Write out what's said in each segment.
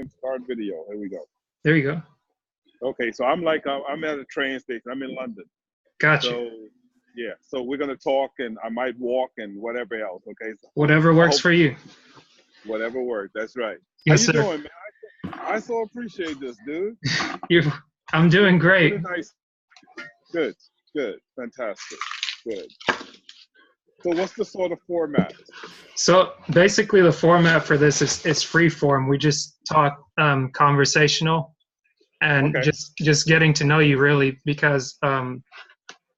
Start video. Here we go. There you go. Okay, so I'm at a train station. I'm in London. Gotcha. So yeah, so we're gonna talk, and I might walk and whatever else. Okay. So whatever works for you. Whatever works. That's right. Yes, How you sir. doing, man? I so appreciate this, dude. I'm doing great. Really nice. Good. Good. Fantastic. Good. So what's the sort of format? So basically the format for this is free form. We just talk conversational and Okay. just getting to know you really, because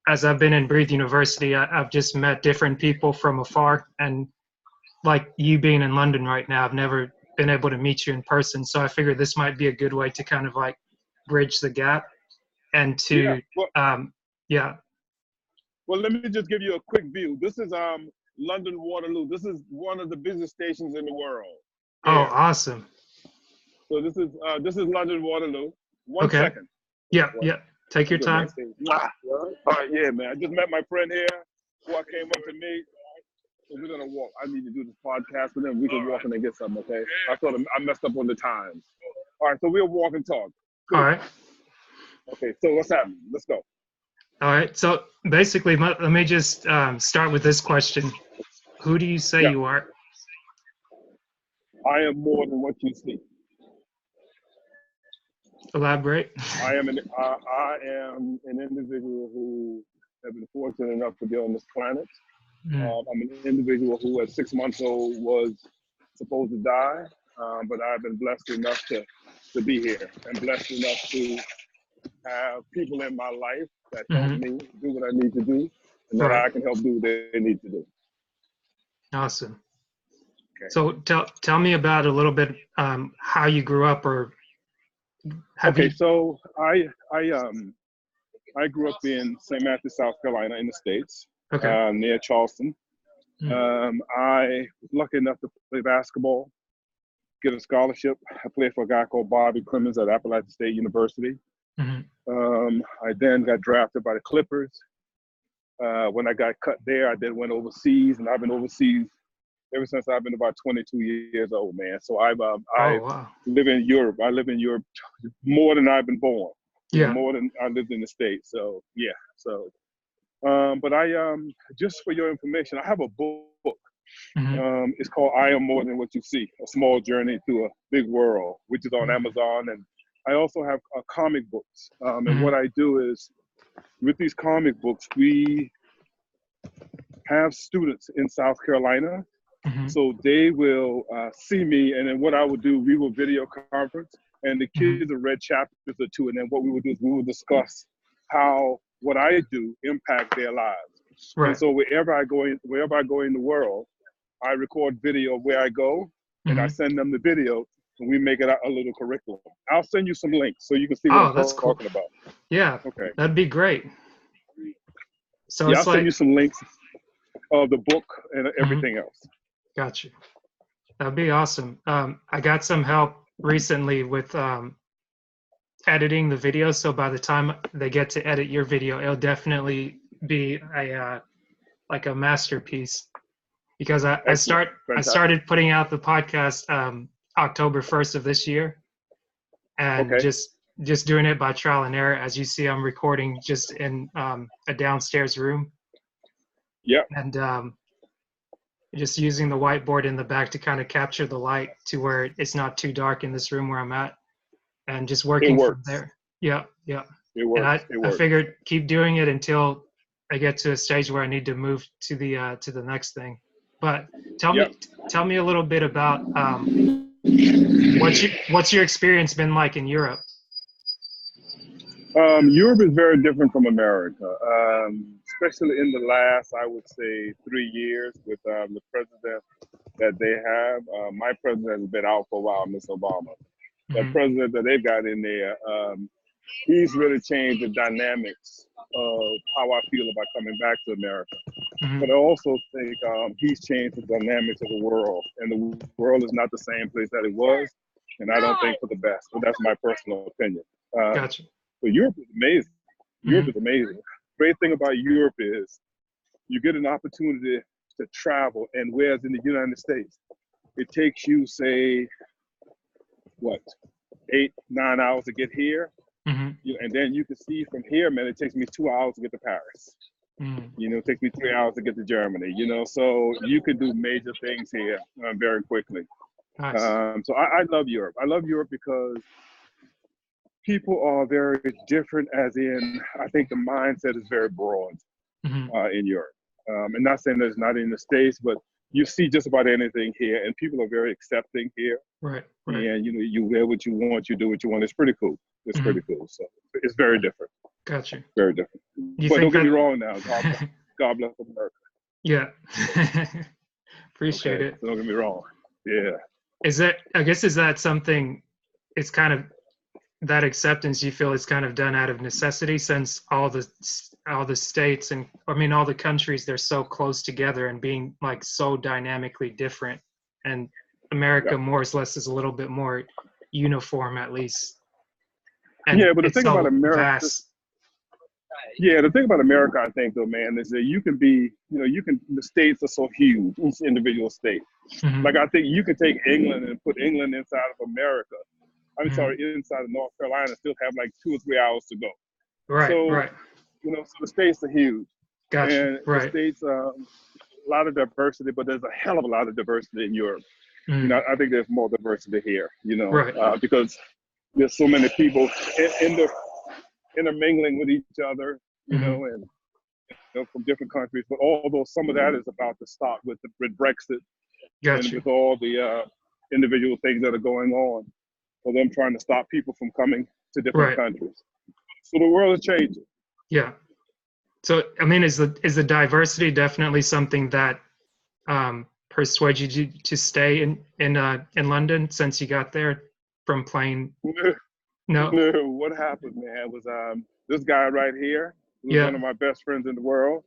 as I've been in Breathe University, I've just met different people from afar, and like you being in London right now, I've never been able to meet you in person. So I figured this might be a good way to kind of like bridge the gap and to, yeah. Well, let me just give you a quick view. This is London Waterloo. This is one of the busiest stations in the world. Oh, awesome. So this is London Waterloo. One okay. second. Yeah, yeah. Take your time. All right, yeah, man. I just met my friend here who came up to me. So we're gonna walk. I need to do this podcast with him. We can walk and then get something, okay? I messed up on the times. All right, so we'll walk and talk. Cool. All right. Okay, so what's happening? Let's go. All right, so basically, let me just start with this question. Who do you say you are? I am more than what you see. Elaborate. I am an individual who has been fortunate enough to be on this planet. I'm an individual who at 6 months old was supposed to die, but I've been blessed enough to be here, and blessed enough to have people in my life that help me do what I need to do, and that I can help do what they need to do. Awesome. Okay. So tell me about a little bit how you grew up, or So I grew up in St. Matthews, South Carolina, in the States, near Charleston. I was lucky enough to play basketball, get a scholarship. I played for a guy called Bobby Clemens at Appalachian State University. I then got drafted by the Clippers. When I got cut there, I then went overseas, and I've been overseas ever since I've been about 22 years old, man. So I live in Europe. I live in Europe more than I've been born. Yeah. More than I lived in the States. So yeah. So, but I just for your information, I have a book. It's called "I Am More Than What You See: A Small Journey Through a Big World," which is on Amazon, and I also have comic books. And what I do is, with these comic books, we have students in South Carolina. So they will see me, and then what I would do, we will video conference, and the kids have read chapters or two, and then what we would do is we would discuss how what I do impact their lives. Right. And so wherever I go in the world, I record video of where I go, and I send them the video, and we make it a little curriculum. I'll send you some links so you can see what I'm talking about. Yeah. Okay. That'd be great. So I'll send you some links of the book and everything else. Gotcha. That'd be awesome. I got some help recently with editing the video, so by the time they get to edit your video, it'll definitely be like a masterpiece. Because I started putting out the podcast October 1st of this year, and just doing it by trial and error. As you see, I'm recording just in a downstairs room. Yeah. And just using the whiteboard in the back to kind of capture the light to where it's not too dark in this room where I'm at, and just working from there. Yeah, yeah. It works. And I figured keep doing it until I get to a stage where I need to move to the next thing. But tell me a little bit about what's your experience been like in Europe? Europe is very different from America, especially in the last, I would say, 3 years with the president that they have. My president has been out for a while, Mr. Obama. The president that they've got in there, he's really changed the dynamics of how I feel about coming back to America. But I also think he's changed the dynamics of the world, and the world is not the same place that it was, and I don't think for the best, but that's my personal opinion. Gotcha. But Europe is amazing. Europe is amazing. Great thing about Europe is you get an opportunity to travel, and whereas in the United States, it takes you, say, what, 8, 9 hours to get here. Mm-hmm. And then you can see from here, man, it takes me 2 hours to get to Paris. Mm. It takes me 3 hours to get to Germany, so you can do major things here very quickly. Nice. So I love Europe. I love Europe because people are very different, as in, I think the mindset is very broad in Europe. And not saying that it's not in the States, but you see just about anything here, and people are very accepting here. Right. And, you wear what you want, you do what you want. It's pretty cool. It's pretty cool. So it's very different. Gotcha. Very different. But don't get me wrong now. God bless America. Yeah. Appreciate it. So don't get me wrong. Yeah. Is that something, it's kind of, that acceptance you feel is kind of done out of necessity, since all the states and all the countries, they're so close together and being like so dynamically different, and America more or less is a little bit more uniform, at least. And but the thing about America, the thing about America, I think, though, man, is that you can be, the states are so huge, each individual state. Like, I think you can take England and put England inside of America. I'm sorry, inside of North Carolina, and still have like 2 or 3 hours to go. Right. So the states are huge. Gotcha. And the states, a lot of diversity, but there's a hell of a lot of diversity in Europe. I think there's more diversity here, because there's so many people intermingling with each other, and from different countries. But although some of that is about to stop with Brexit, and with all the individual things that are going on, for them trying to stop people from coming to different countries. So the world is changing. Yeah. So is the diversity definitely something that persuaded you to stay in London since you got there from playing? No. What happened, man, was this guy right here, who's one of my best friends in the world.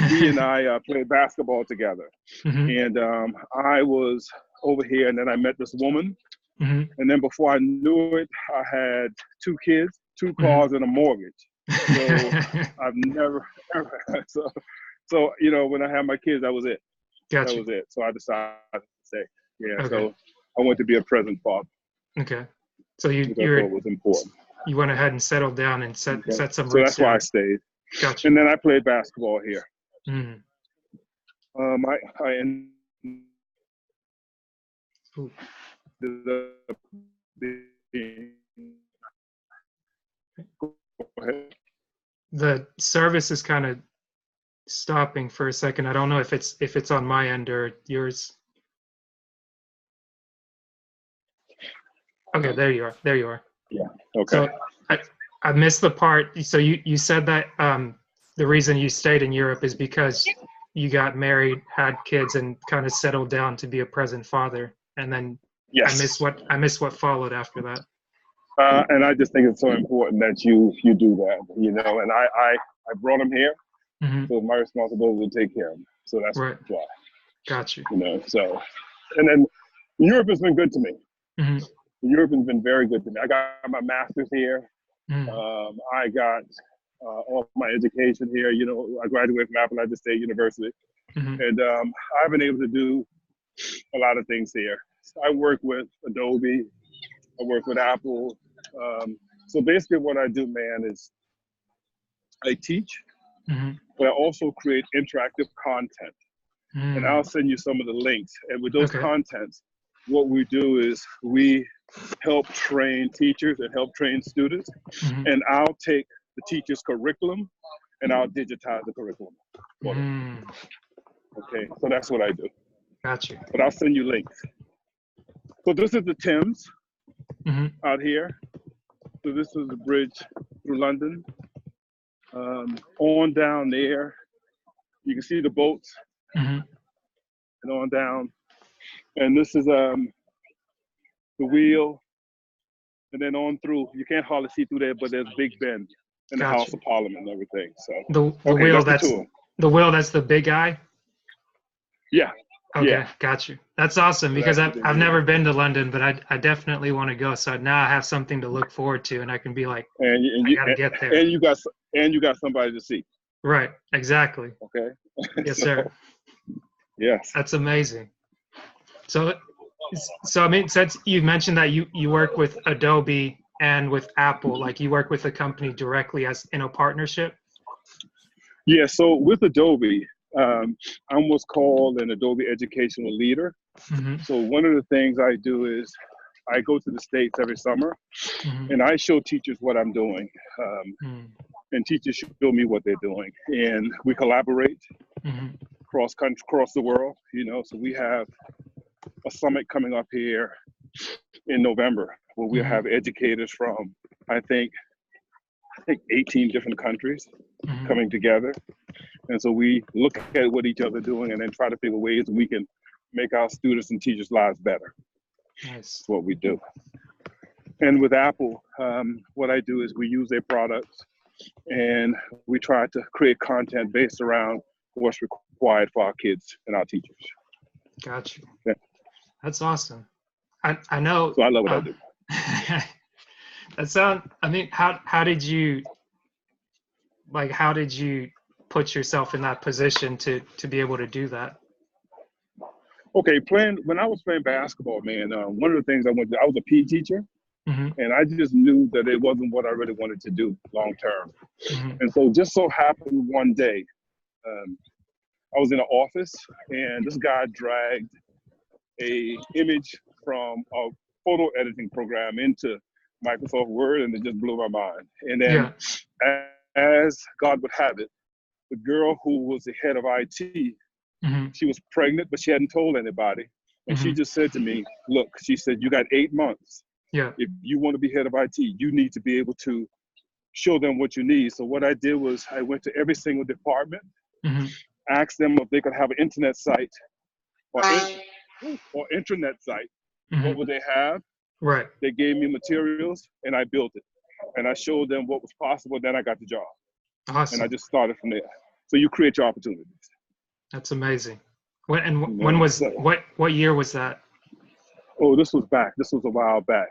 He and I played basketball together. And I was over here, and then I met this woman. And then before I knew it, I had 2 kids, 2 cars, and a mortgage. So I've never, ever, so when I had my kids, that was it. Gotcha. That was it. So I decided to stay. So I went to be a present father. Okay. So you was important. You went ahead and settled down and set some roots. So that's why I stayed. Gotcha. And then I played basketball here. The service is kind of stopping for a second. I don't know if it's on my end or yours. Okay, there you are. Yeah. Okay. So I missed the part. So you said that the reason you stayed in Europe is because you got married, had kids, and kind of settled down to be a present father. And then I missed what followed after that. And I just think it's so important that you do that, and I brought him here, so it's my responsibility to take care of him. So that's why. Got you. So, and then Europe has been good to me. Europe has been very good to me. I got my master's here. I got all my education here. I graduated from Appalachian State University, and I've been able to do a lot of things here. I work with Adobe. I work with Apple. So basically what I do, man, is I teach, but I also create interactive content. And I'll send you some of the links. And with those contents, what we do is we help train teachers and help train students. And I'll take the teacher's curriculum and I'll digitize the curriculum. Okay, so that's what I do. Gotcha. But I'll send you links. So this is the Thames out here. So this is the bridge through London. On down there, you can see the boats, and on down. And this is the wheel, and then on through. You can't hardly see through there, but there's Big Ben and the House of Parliament and everything. So the wheel that's the big eye. Yeah. Okay, got you. That's awesome, because I've never been to London, but I definitely want to go. So now I have something to look forward to, and I can be like, I gotta get there. And you got somebody to see. Right. Exactly. Okay. Yes, sir. Yes. That's amazing. So So I mean, since you mentioned that you work with Adobe and with Apple, like you work with the company directly as in a partnership. Yeah, so with Adobe, I'm what's called an Adobe educational leader. Mm-hmm. So one of the things I do is I go to the States every summer Mm-hmm. and I show teachers what I'm doing. And teachers show me what they're doing. And we collaborate Mm-hmm. cross country, across the world, you know. So we have a summit coming up here in November where we'll Mm-hmm. have educators from, I think 18 different countries Mm-hmm. coming together. And so we look at what each other are doing and then try to figure ways we can make our students and teachers' lives better. Nice. That's what we do. And with Apple, what I do is we use their products and we try to create content based around what's required for our kids and our teachers. Gotcha. Yeah. That's awesome. I know. So I love what I do. I mean, how did you put yourself in that position to be able to do that? Okay, when I was playing basketball, man, one of the things I was a PE teacher, Mm-hmm. and I just knew that it wasn't what I really wanted to do long term. Mm-hmm. And so just so happened one day, I was in an office and this guy dragged a image from a photo editing program into Microsoft Word, and it just blew my mind. And then as God would have it, the girl who was the head of IT, Mm-hmm. she was pregnant, but she hadn't told anybody. And she just said to me, look, she said, you got 8 months. Yeah. If you want to be head of IT, you need to be able to show them what you need. So what I did was I went to every single department, Mm-hmm. asked them if they could have an internet site or intranet site. Mm-hmm. What would they have? Right. They gave me materials and I built it. And I showed them what was possible. Then I got the job. Awesome. And I just started from there. So you create your opportunities. That's amazing. When was what year was that? Oh, this was a while back.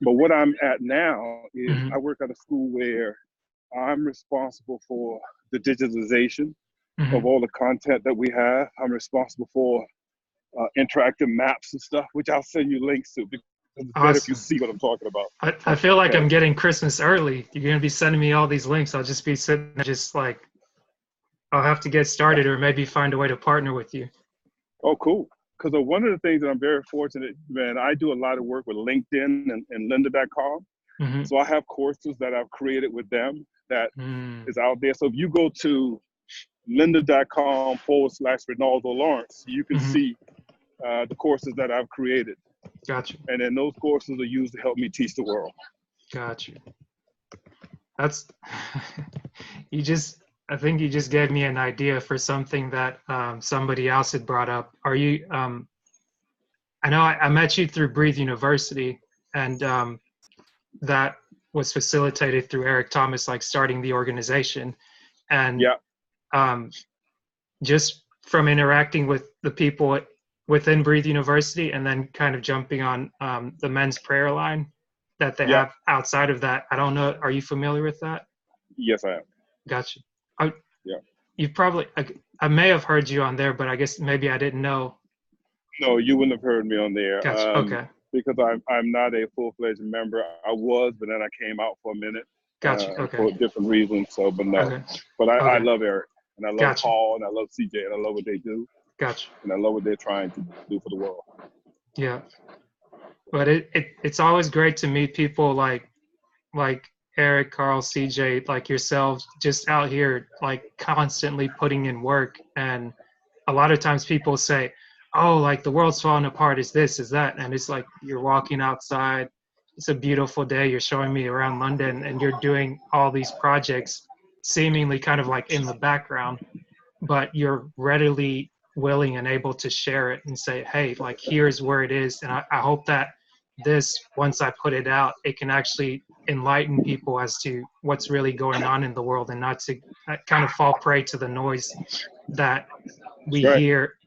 But what I'm at now is I work at a school where I'm responsible for the digitization of all the content that we have. I'm responsible for interactive maps and stuff, which I'll send you links to because it's better if you see what I'm talking about. I feel like I'm getting Christmas early. You're going to be sending me all these links. I'll just be sitting there just like, I'll have to get started or maybe find a way to partner with you. Oh, cool. Because one of the things that I'm very fortunate, man, I do a lot of work with LinkedIn and lynda.com. Mm-hmm. So I have courses that I've created with them that is out there. So if you go to lynda.com/Renaldo Lawrence, you can see the courses that I've created. Gotcha. And then those courses are used to help me teach the world. Gotcha. That's, I think you just gave me an idea for something that somebody else had brought up. Are you, I know I met you through Breathe University, and that was facilitated through Eric Thomas, like starting the organization. And just from interacting with the people within Breathe University and then kind of jumping on the men's prayer line that they have outside of that. I don't know. Are you familiar with that? Yes, I am. Gotcha. You've probably, I may have heard you on there, but I guess maybe I didn't know. No, you wouldn't have heard me on there. Gotcha. Okay. Because I'm not a full-fledged member. I was, but then I came out for a minute. Gotcha. Okay. For different reasons. So, but no. Okay. But I love Eric, and I love Gotcha. Paul, and I love CJ, and I love what they do. Gotcha. And I love what they're trying to do for the world. Yeah. But it's always great to meet people like Eric, Carl, CJ, like yourselves, just out here like constantly putting in work. And a lot of times people say, oh, like the world's falling apart, is this, is that. And it's like you're walking outside, it's a beautiful day, you're showing me around London, and you're doing all these projects seemingly kind of like in the background, but you're readily willing and able to share it and say, hey, like here's where it is. And I hope that this, once I put it out, it can actually enlighten people as to what's really going on in the world, and not to kind of fall prey to the noise that we hear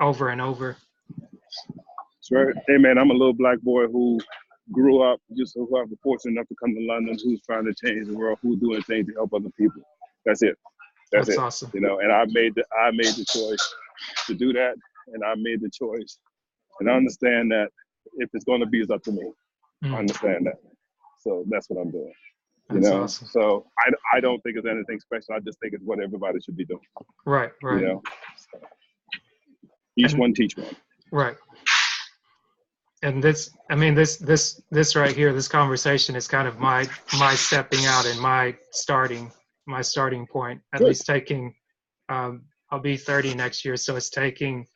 over and over. That's right. Hey man, I'm a little black boy who grew up, just who I'm fortunate enough to come to London, who's trying to change the world, who's doing things to help other people. That's it. That's it. Awesome. You know, and I made the choice to do that, and I made the choice And I understand that if it's going to be, it's up to me. I understand that. So that's what I'm doing. That's awesome. So I don't think it's anything special. I just think it's what everybody should be doing. Right. So each one teach one. Right. And this right here, this conversation is kind of my stepping out and my starting point. At Good. least taking, I'll be 30 next year, so it's taking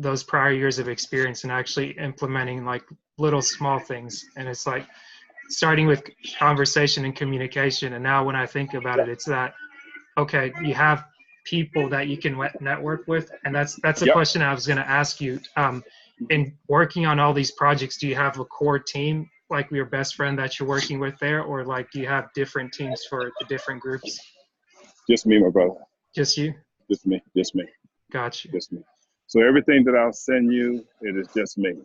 those prior years of experience and actually implementing like little small things. And it's like starting with conversation and communication. And now when I think about it, it's that, okay, you have people that you can network with. And that's a question I was going to ask you. In working on all these projects, do you have a core team, like your best friend that you're working with there? Or like, do you have different teams for the different groups? Just me, my brother. Just you? Just me. Gotcha. Just me. So everything that I'll send you, it is just me.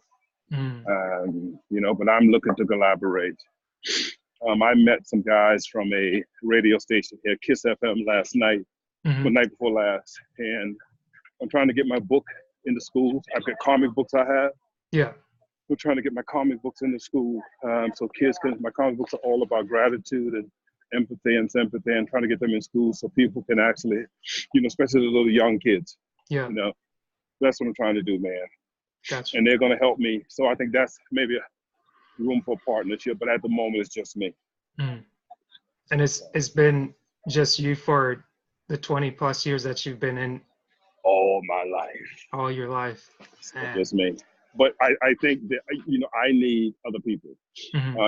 But I'm looking to collaborate. I met some guys from a radio station here, Kiss FM, last night, the night before last, and I'm trying to get my book into schools. I've got comic books I have. Yeah. We're trying to get my comic books into school, so kids can. My comic books are all about gratitude and empathy and sympathy, and trying to get them in school so people can actually, especially the little young kids. Yeah. That's what I'm trying to do, man. Gotcha. And they're going to help me. So I think that's maybe a room for partnership, but at the moment it's just me. And it's been just you for the 20 plus years that you've been in. All my life. All your life. Just me. But I think that, I need other people.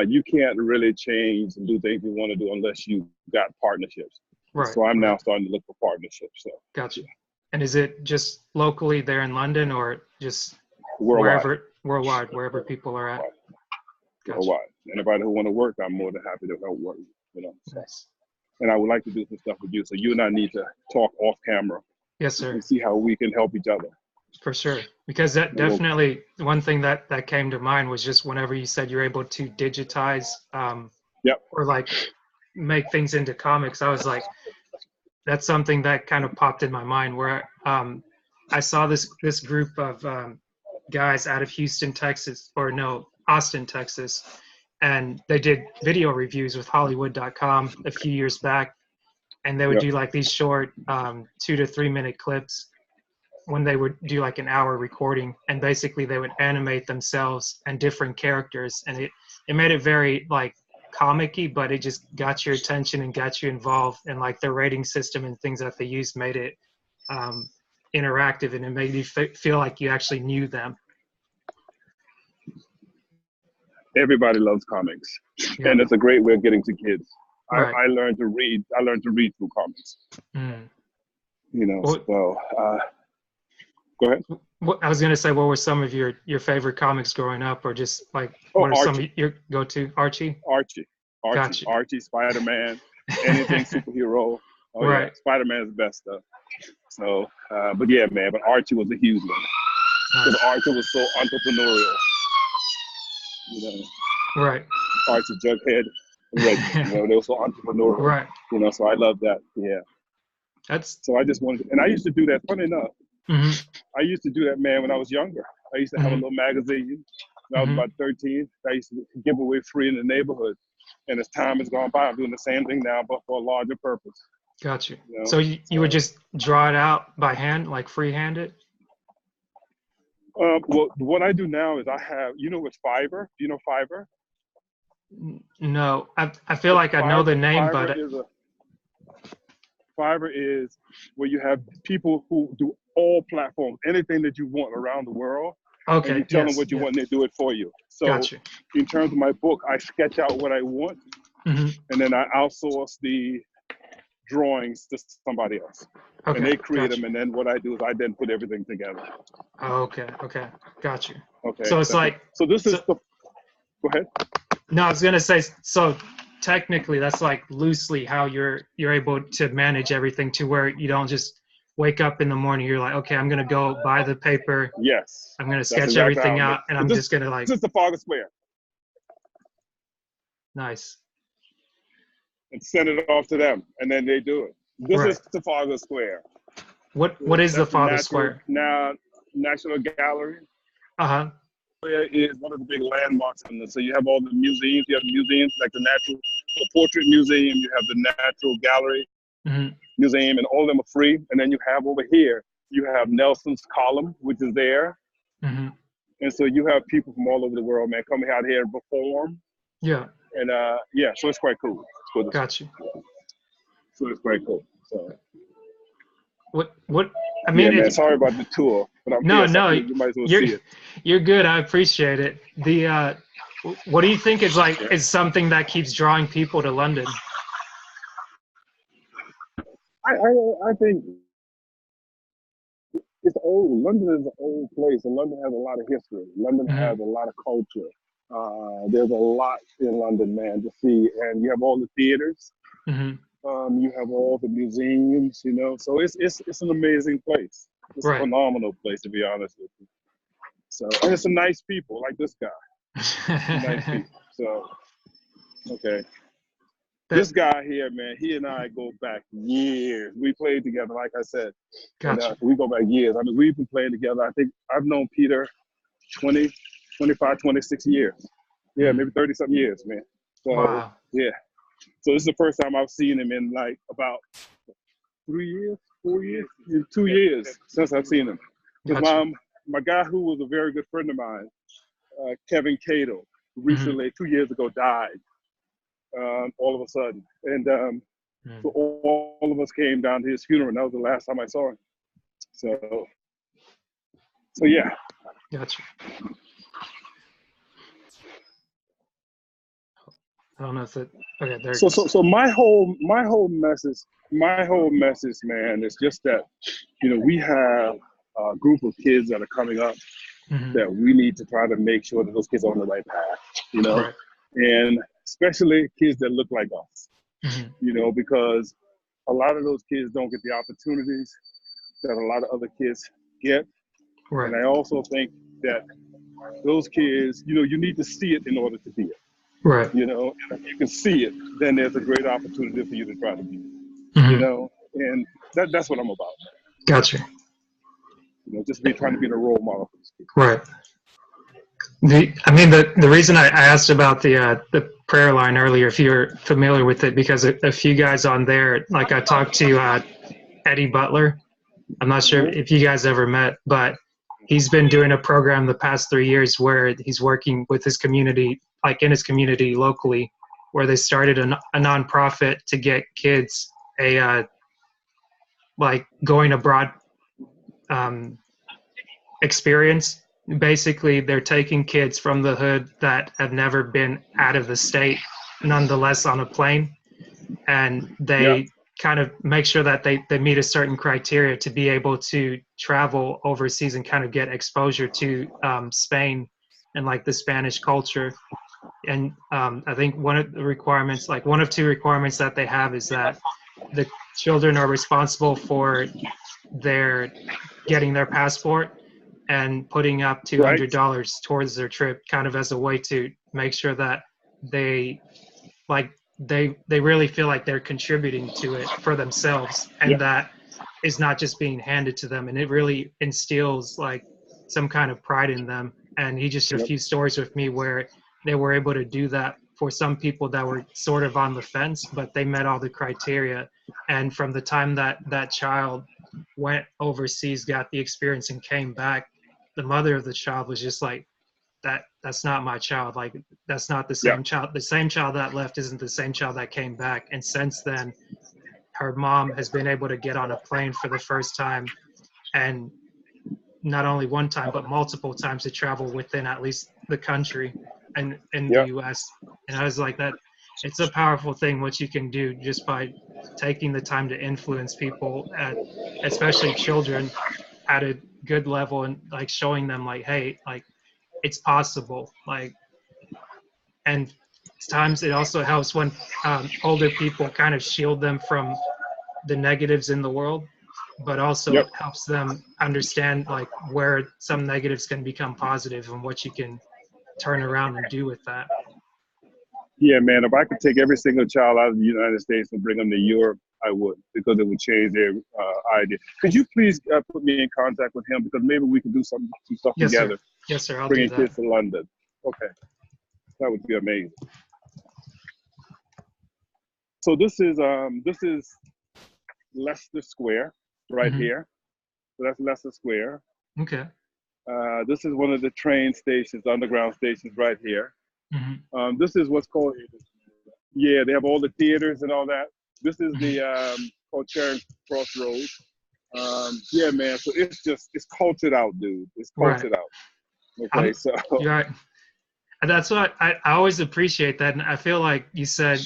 You can't really change and do things you want to do unless you got partnerships. Right. So I'm now starting to look for partnerships. So. Gotcha. And is it just locally there in London or just worldwide, wherever people are at? Gotcha. Worldwide. Anybody who want to work, I'm more than happy to help work, So. Nice. And I would like to do some stuff with you. So you and I need to talk off camera. Yes, sir. And see how we can help each other. For sure. Because that definitely, one thing that came to mind was just whenever you said you're able to digitize or like make things into comics, I was like, that's something that kind of popped in my mind where I saw this group of guys out of Austin, Texas, and they did video reviews with Hollywood.com a few years back, and they would do like these short 2 to 3 minute clips when they would do like an hour recording, and basically they would animate themselves and different characters, and it made it very like comic-y, but it just got your attention and got you involved, and like the rating system and things that they used made it interactive, and it made you feel like you actually knew them. Everybody loves comics, and it's a great way of getting to kids. Right. I learned to read. I learned to read through comics. Go ahead. I was gonna say, what were some of your favorite comics growing up, or just like what are some of your go-to? Archie. Gotcha. Archie, Spider-Man, anything superhero. Right. Spider-Man is the best stuff. So, but yeah, man. But Archie was a huge one because Archie was so entrepreneurial. Right. Archie, Jughead, they were so entrepreneurial. Right. So I love that. Yeah. So I just wanted, and I used to do that. Funny enough, I used to do that, man, when I was younger. I used to have a little magazine. When I was about 13. I used to give away free in the neighborhood. And as time has gone by, I'm doing the same thing now, but for a larger purpose. Got you. So you would just draw it out by hand, like freehand it? Well, what I do now is I have, what's Fiverr? Do you know Fiverr? No, I feel like I know the name, but Fiverr is where you have people who do all platforms, anything that you want around the world. Okay. And you tell them what you want, and they do it for you. So in terms of my book, I sketch out what I want, and then I outsource the drawings to somebody else. Okay. And they create them, and then what I do is I then put everything together. Okay. Got you. Okay. So it's go ahead. No, I was gonna say, so technically that's like loosely how you're able to manage everything to where you don't just wake up in the morning, you're like, okay, I'm gonna go buy the paper. Yes. I'm gonna sketch everything out, and I'm just gonna like. This is Trafalgar Square. Nice. And send it off to them, and then they do it. This is Trafalgar Square. What is the Trafalgar Square? Now, National Gallery. Uh-huh. Is one of the big landmarks in this. So you have all the museums. You have museums like the Portrait Museum. You have the Natural Gallery Mm-hmm. Museum, and all of them are free. And then you have over here, you have Nelson's Column, which is there. Mm-hmm. And so you have people from all over the world, man, coming out here and perform. Yeah. And yeah, so it's quite cool. Got you. So it's quite cool. So what I yeah, mean, man. Sorry about the tour, but I'm no, here, so no, you might as well see it. you're good. I appreciate it. The what do you think is like is something that keeps drawing people to London? I think it's old. London is an old place, and London has a lot of history. London Mm-hmm. has a lot of culture. There's a lot in London, man, to see, and you have all the theaters. Mm-hmm. You have all the museums, you know. So it's an amazing place. It's a Right. phenomenal place, to be honest with you. So, and it's some nice people, like this guy. Some nice people. So, okay. This guy here, man, he and I go back years. We played together, like I said. Gotcha. And, we go back years. I mean, we've been playing together. I think I've known Peter 20, 25, 26 years. Yeah, maybe 30-something years, man. So, Wow. yeah. So this is the first time I've seen him in like about 3 years, 4 years, 2 years since I've seen him. Because Gotcha. my guy who was a very good friend of mine, Kevin Cato, recently, 2 years ago, died all of a sudden. And so all of us came down to his funeral, and that was the last time I saw him. So yeah. Gotcha. I don't know if it. Okay, there. So my whole message, man, is just that, you know, we have a group of kids that are coming up that we need to try to make sure that those kids are on the right path, you know, Right. and especially kids that look like us, Mm-hmm. you know, because a lot of those kids don't get the opportunities that a lot of other kids get. Right. And I also think that those kids, you know, you need to see it in order to be it. Right. You know, and if you can see it, then there's a great opportunity for you to try to be it. Mm-hmm. You know, and that's what I'm about. Gotcha. You know, just trying to be a role model for these kids. Right. The reason I asked about the prayer line earlier, if you're familiar with it, because a few guys on there, like I talked to Eddie Butler. I'm not sure if you guys ever met, but he's been doing a program the past 3 years where he's working with his community, like in his community locally, where they started a nonprofit to get kids like going abroad experience. Basically, they're taking kids from the hood that have never been out of the state, nonetheless on a plane, and they kind of make sure that they meet a certain criteria to be able to travel overseas and kind of get exposure to Spain and like the Spanish culture. And I think one of the requirements, like one of two requirements that they have, is that the children are responsible for their getting their passport and putting up $200 towards their trip, kind of as a way to make sure that they really feel like they're contributing to it for themselves, and that is not just being handed to them, and it really instills like some kind of pride in them. And he just shared a few stories with me where they were able to do that for some people that were sort of on the fence, but they met all the criteria. And from the time that that child went overseas, got the experience, and came back, the mother of the child was just like, that's not my child. Like, that's not the same child. The same child that left isn't the same child that came back. And since then, her mom has been able to get on a plane for the first time, and not only one time, but multiple times, to travel within at least the country and in the US. And I was like, that it's a powerful thing what you can do just by taking the time to influence people, especially children, at a good level, and like showing them like, hey, like it's possible. Like, and times it also helps when older people kind of shield them from the negatives in the world, but also helps them understand like where some negatives can become positive and what you can turn around and do with that. Yeah, man, if I could take every single child out of the United States and bring them to Europe, I would, because it would change their idea. Could you please put me in contact with him, because maybe we can do some stuff Yes, together. sir. Yes, sir. I'll do bringing that. kids to London. Okay, that would be amazing. So this is Leicester Square right here. So that's Leicester Square. Okay. This is one of the train stations, underground stations right here. This is what's called, yeah, they have all the theaters and all that. This is the called Charing Crossroads. Yeah, man. So it's cultured out, dude. It's Right. cultured out. Okay, so You're right. And that's what I always appreciate that. And I feel like you said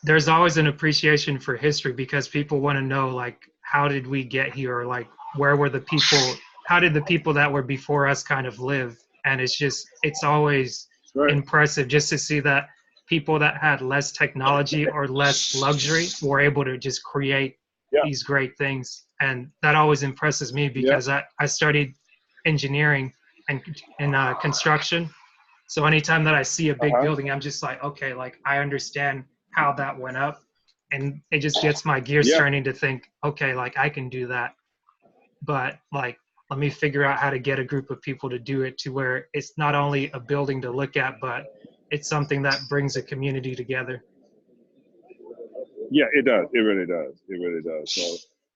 there's always an appreciation for history because people want to know, like, how did we get here? Or like, where were the people? How did the people that were before us kind of live? And it's always right. impressive just to see that people that had less technology or less luxury were able to just create these great things. And that always impresses me because I studied engineering and construction. So anytime that I see a big building, I'm just like, okay, like I understand how that went up. And it just gets my gears turning to think, okay, like I can do that. But like, let me figure out how to get a group of people to do it to where it's not only a building to look at, but it's something that brings a community together. Yeah, it does. It really does. It really does.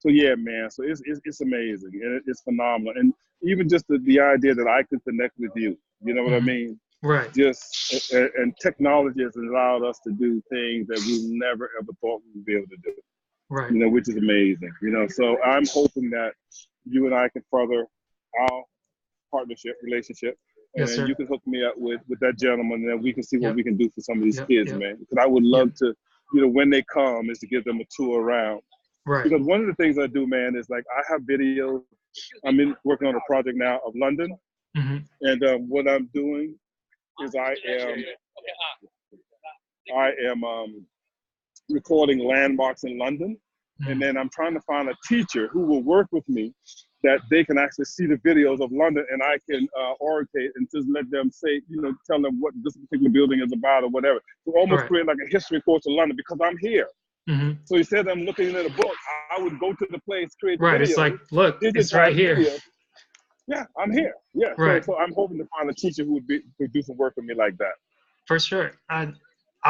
So yeah, man. So it's amazing and it's phenomenal. And even just the idea that I could connect with you, you know what I mean? Right. Just and technology has allowed us to do things that we never ever thought we would be able to do. Right. You know, which is amazing. You know, so I'm hoping that you and I can further our partnership relationship. And Yes, then sir. you can hook me up with that gentleman, and then we can see what we can do for some of these Yep, kids, yep. man. Because I would love to, you know, when they come, is to give them a tour around. Right. Because one of the things I do, man, is like I have videos. I'm working on a project now of London, and what I'm doing is I am recording landmarks in London, and then I'm trying to find a teacher who will work with me that they can actually see the videos of London, and I can orientate and just let them say, you know, tell them what this particular building is about or whatever. So almost create like a history course in London because I'm here. So instead of I'm looking in a book, I would go to the place, create the video. It's like, look, it's right here. Video. Yeah, I'm here. Yeah. Right. So I'm hoping to find a teacher who would do some work with me like that. For sure. I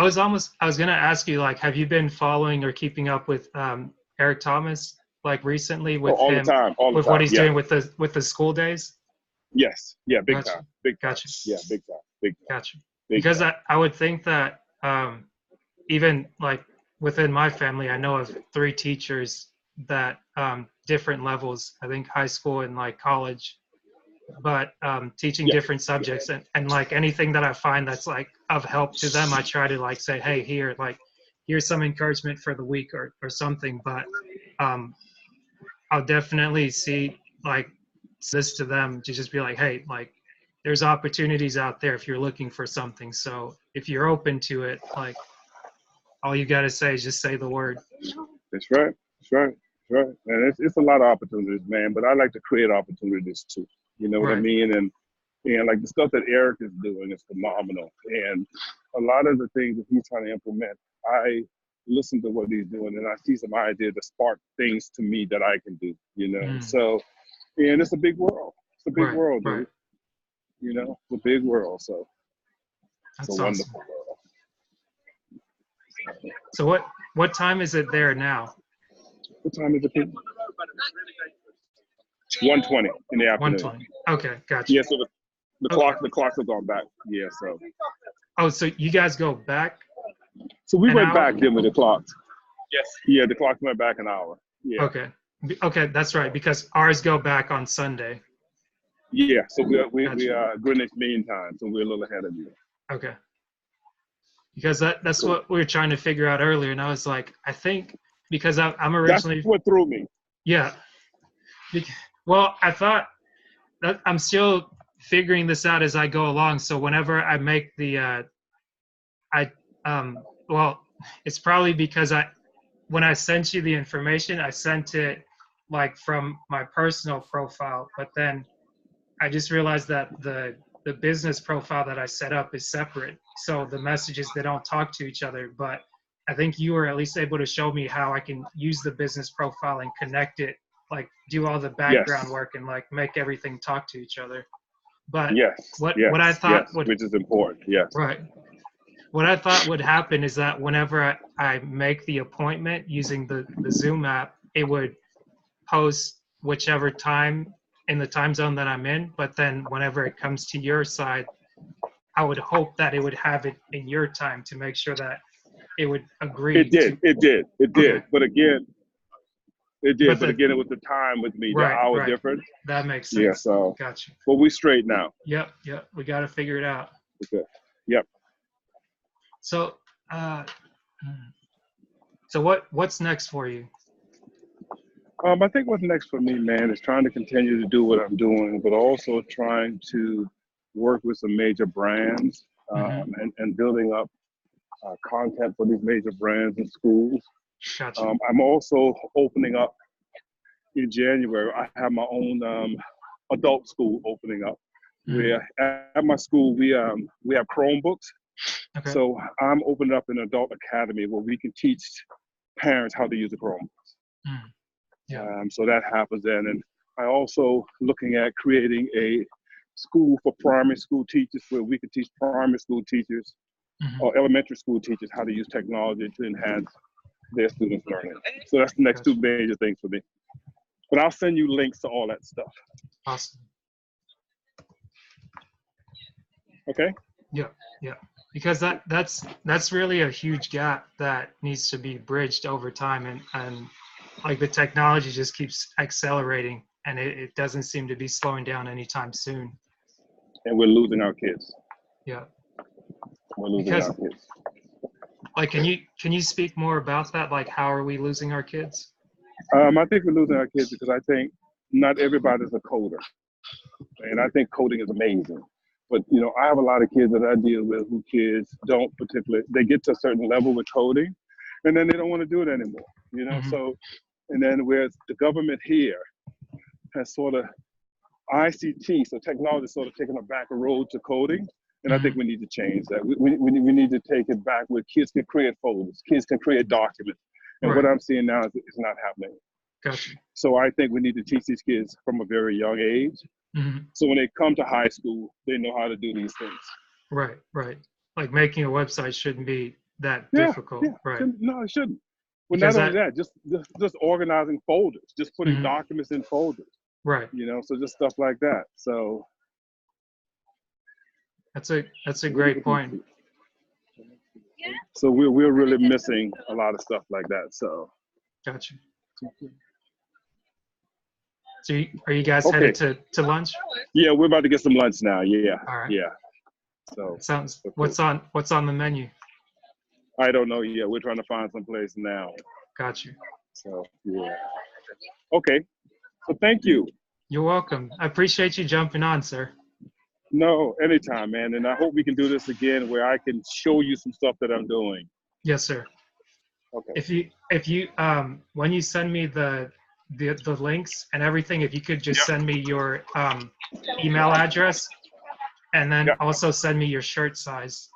was gonna ask you, like, have you been following or keeping up with Eric Thomas, like recently with all him, the time, with what he's doing with the school days? Yes. Yeah. Big Gotcha. time. Big time. Gotcha. Yeah. Big time. Big time. Gotcha. Big Because time. I would think that even like within my family, I know of 3 teachers that different levels, I think high school and like college, but teaching different subjects and like anything that I find that's like of help to them, I try to like say, hey, here, like here's some encouragement for the week or something. But I'll definitely see like this to them to just be like, hey, like there's opportunities out there if you're looking for something. So if you're open to it, like all you got to say is just say the word. That's right. That's right. That's right. And it's a lot of opportunities, man. But I like to create opportunities too. You know what I mean? And like the stuff that Eric is doing is phenomenal. And a lot of the things that he's trying to implement, I listen to what he's doing and I see some idea to spark things to me that I can do, you know? So, and it's a big world. It's a big world, dude. Right. You know, it's a big world. So that's it's a wonderful world. So what time is it there now? What time is it? 1:20 in the afternoon. 1:20. Okay, gotcha. Yeah, so the clocks have gone back. Yeah, so. Oh, so you guys go back? So we went back, didn't we, the clocks? Yes. Yeah, the clocks went back an hour. Yeah. Okay. Okay, that's right, because ours go back on Sunday. Yeah, so we are Greenwich Mean Time, so we're a little ahead of you. Okay. Because that's cool. What we were trying to figure out earlier, and I was like, I think because I'm originally. That's what threw me. Yeah. Well, I thought that I'm still figuring this out as I go along. So whenever I make the, well, it's probably because when I sent you the information, I sent it like from my personal profile, but then I just realized that the business profile that I set up is separate. So the messages, they don't talk to each other, but I think you were at least able to show me how I can use the business profile and connect it, like do all the background work and like make everything talk to each other. But Yes, what I yes, thought yes, would which is important. Yes. right. What I thought would happen is that whenever I make the appointment using the Zoom app, it would post whichever time in the time zone that I'm in. But then whenever it comes to your side, I would hope that it would have it in your time to make sure that it would It agree did, to. it did, it Okay. did. But again, it did. But But again, it was the time with me, the hour right. difference. That makes Yeah. sense. So, Gotcha. but we straight now. Yep. We got to figure it out. Okay. Yep. So, uh, so what's next for you? I think what's next for me, man, is trying to continue to do what I'm doing, but also trying to work with some major brands and building up content for these major brands and schools. Gotcha. I'm also opening up in January. I have my own adult school opening up, where at my school we have Chromebooks. Okay. So I'm opening up an adult academy where we can teach parents how to use the Chromebooks. Yeah. So that happens then. And I also looking at creating a school for primary school teachers where we can teach primary school teachers or elementary school teachers how to use technology to enhance their students' learning. So that's the next two major things for me. But I'll send you links to all that stuff. Awesome. Okay? Yeah. Because that's really a huge gap that needs to be bridged over time, and like the technology just keeps accelerating, and it doesn't seem to be slowing down anytime soon. And we're losing our kids. Yeah. We're losing Because, our kids. like, can you speak more about that? Like, how are we losing our kids? I think we're losing our kids because I think not everybody's a coder. And I think coding is amazing. But, you know, I have a lot of kids that I deal with who kids don't particularly, they get to a certain level with coding and then they don't want to do it anymore, you know? So, and then whereas the government here has sort of ICT, so technology sort of taking a back road to coding. And I think we need to change that. We need to take it back where kids can create folders, kids can create documents. And what I'm seeing now is it's not happening. Gotcha. So I think we need to teach these kids from a very young age. So when they come to high school, they know how to do these things. Right. Like making a website shouldn't be that difficult. Right. No, it shouldn't. Well, Because not only that, just organizing folders, just putting documents in folders. Right. You know, so just stuff like that. So that's a great point. So we're really missing a lot of stuff like that. So. Gotcha. So are you guys headed to lunch? Yeah, we're about to get some lunch now. Yeah. All right. Yeah. So sounds. What's on the menu? I don't know yet. We're trying to find some place now. Got you. So yeah. Okay. So thank you. You're welcome. I appreciate you jumping on, sir. No, anytime, man. And I hope we can do this again where I can show you some stuff that I'm doing. Yes, sir. Okay. If you when you send me the links and everything, if you could just send me your email address, and then also send me your shirt size,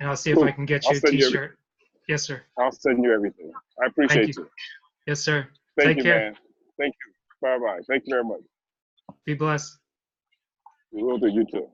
and I'll see if I can get you a t-shirt. Yes, sir. I'll send you everything. I appreciate you. Yes, sir. Take care. Man. Thank you. Bye-bye. Thank you very much. Be blessed. We will do. You too.